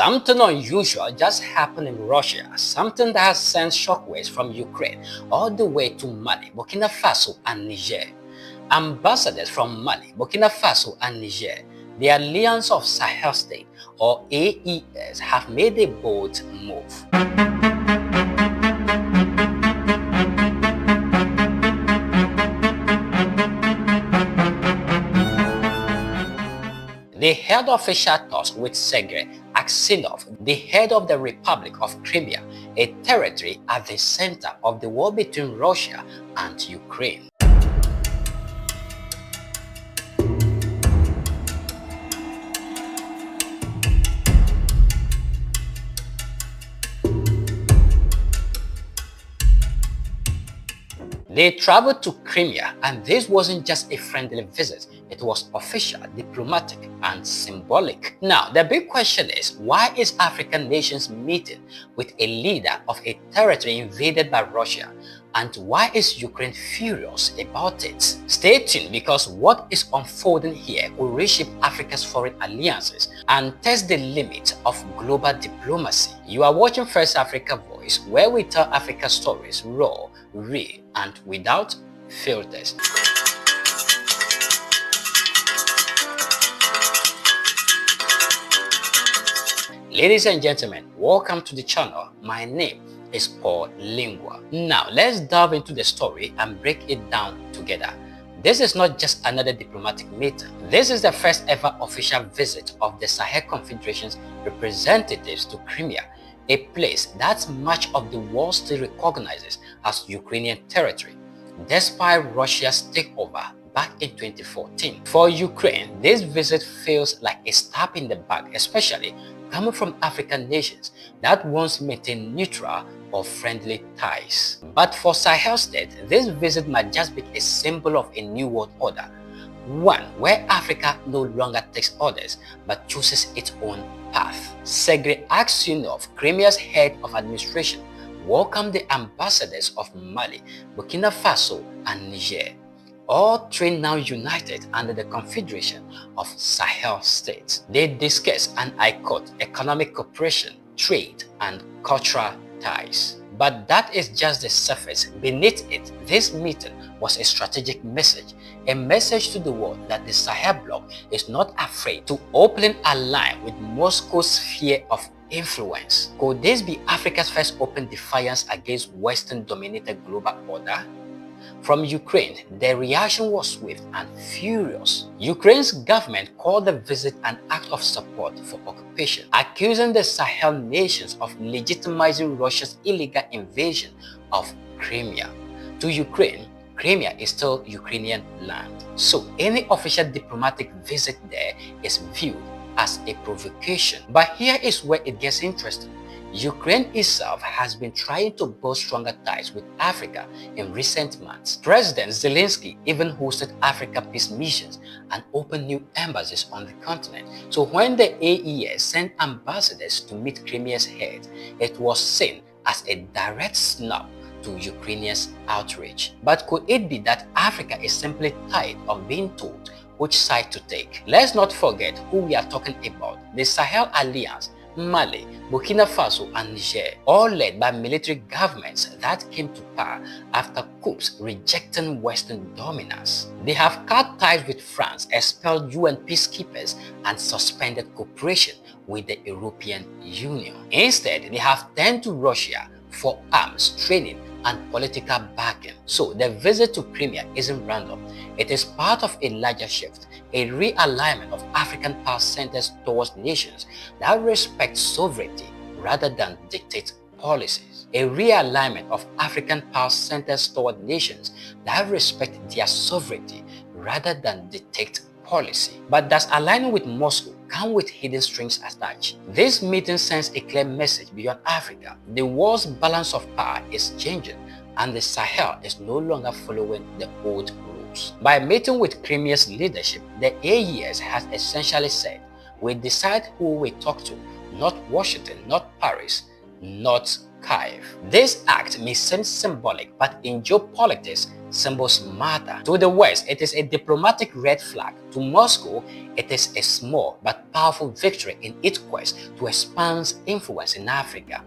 Something unusual just happened in Russia, something that has sent shockwaves from Ukraine all the way to Mali, Burkina Faso and Niger. Ambassadors from Mali, Burkina Faso and Niger, the Alliance of Sahel States or AES, have made a bold move. They held official talks with Sergey Aksyonov, the head of the Republic of Crimea, a territory at the center of the war between Russia and Ukraine. They traveled to Crimea, and this wasn't just a friendly visit, it was official, diplomatic, and symbolic. Now, the big question is, why is African nations meeting with a leader of a territory invaded by Russia? And why is Ukraine furious about it? Stay tuned, because what is unfolding here will reshape Africa's foreign alliances and test the limit of global diplomacy. You are watching First Africa Voice, where we tell Africa stories raw, real, and without filters. Ladies and gentlemen, welcome to the channel. My name is Paul Lingua. Now, let's dive into the story and break it down together. This is not just another diplomatic meeting. This is the first ever official visit of the Sahel Confederation's representatives to Crimea, a place that much of the world still recognizes as Ukrainian territory, despite Russia's takeover back in 2014. For Ukraine, this visit feels like a stab in the back, especially coming from African nations that once maintained neutral or friendly ties. But for Sahel states, this visit might just be a symbol of a new world order, one where Africa no longer takes orders but chooses its own path. Sergey Aksyonov, Crimea's head of administration, welcomed the ambassadors of Mali, Burkina Faso, and Niger, all three now united under the Confederation of Sahel States. They discussed, and I quote, economic cooperation, trade, and cultural ties. But that is just the surface. Beneath it, this meeting was a strategic message, a message to the world that the Sahel bloc is not afraid to openly align with Moscow's sphere of influence. Could this be Africa's first open defiance against Western-dominated global order? From Ukraine, the reaction was swift and furious. Ukraine's government called the visit an act of support for occupation, accusing the Sahel nations of legitimizing Russia's illegal invasion of Crimea. To Ukraine, Crimea is still Ukrainian land, so any official diplomatic visit there is viewed as a provocation. But here is where it gets interesting. Ukraine itself has been trying to build stronger ties with Africa in recent months. President Zelensky even hosted Africa peace missions and opened new embassies on the continent. So when the AES sent ambassadors to meet Crimea's head, it was seen as a direct snub to Ukrainians' outrage. But could it be that Africa is simply tired of being told which side to take? Let's not forget who we are talking about: the Sahel Alliance, Mali, Burkina Faso, and Niger, all led by military governments that came to power after coups rejecting Western dominance. They have cut ties with France, expelled UN peacekeepers, and suspended cooperation with the European Union. Instead, they have turned to Russia for arms, training, and political backing. So the visit to Crimea isn't random. It is part of a larger shift, a realignment of African power centers towards nations that respect sovereignty rather than dictate policies. A realignment of African power centers toward nations that respect their sovereignty rather than dictate policy. But does aligning with Moscow come with hidden strings attached? This meeting sends a clear message beyond Africa. The world's balance of power is changing, and the Sahel is no longer following the old rules. By meeting with Crimea's leadership, the AES has essentially said, we decide who we talk to, not Washington, not Paris, not Kyiv. This act may seem symbolic, but in geopolitics, symbols matter. To the West, it is a diplomatic red flag. To Moscow, it is a small but powerful victory in its quest to expand influence in Africa.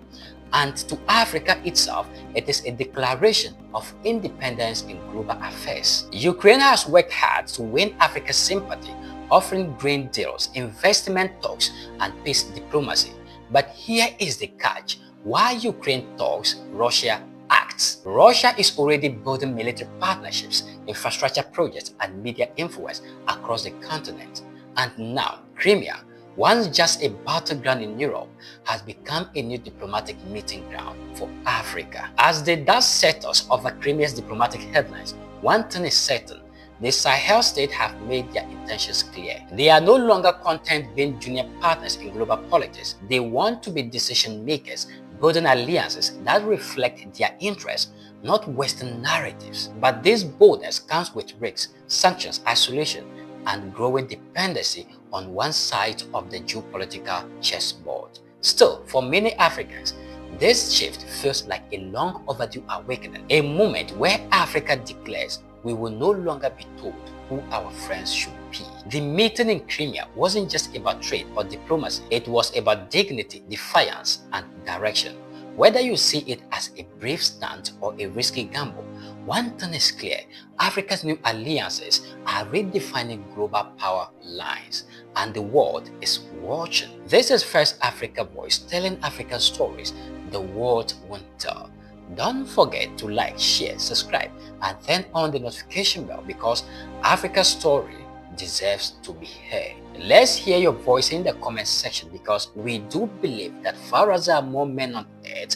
And to Africa itself, it is a declaration of independence in global affairs. Ukraine has worked hard to win Africa's sympathy, offering grain deals, investment talks, and peace diplomacy. But here is the catch. While Ukraine talks, Russia acts. Russia is already building military partnerships, infrastructure projects, and media influence across the continent. And now, Crimea, once just a battleground in Europe, has become a new diplomatic meeting ground for Africa. As the dust settles over Crimea's diplomatic headlines, one thing is certain: the Sahel states have made their intentions clear. They are no longer content being junior partners in global politics. They want to be decision makers, building alliances that reflect their interests, not Western narratives. But this boldness comes with risks, sanctions, isolation, and growing dependency on one side of the geopolitical chessboard. Still, for many Africans, this shift feels like a long overdue awakening, a moment where Africa declares we will no longer be told who our friends should be. The meeting in Crimea wasn't just about trade or diplomacy, it was about dignity, defiance, and direction. Whether you see it as a brave stand or a risky gamble, one thing is clear: Africa's new alliances are redefining global power lines, and the world is watching. This is First Africa Voice, telling African stories the world won't tell. Don't forget to like, share, subscribe, and turn on the notification bell, because Africa's story deserves to be heard. Let's hear your voice in the comment section, because we do believe that far as there are more men on earth,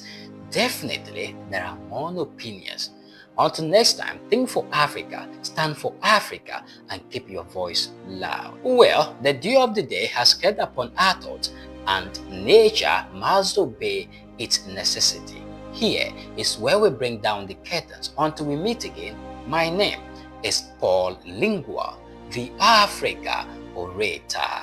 definitely there are more opinions. Until next time, think for Africa, stand for Africa, and keep your voice loud. Well, the dew of the day has spread upon our thoughts, and nature must obey its necessity. Here is where we bring down the curtains. Until we meet again, my name is Paul Lingua, the Africa Orator.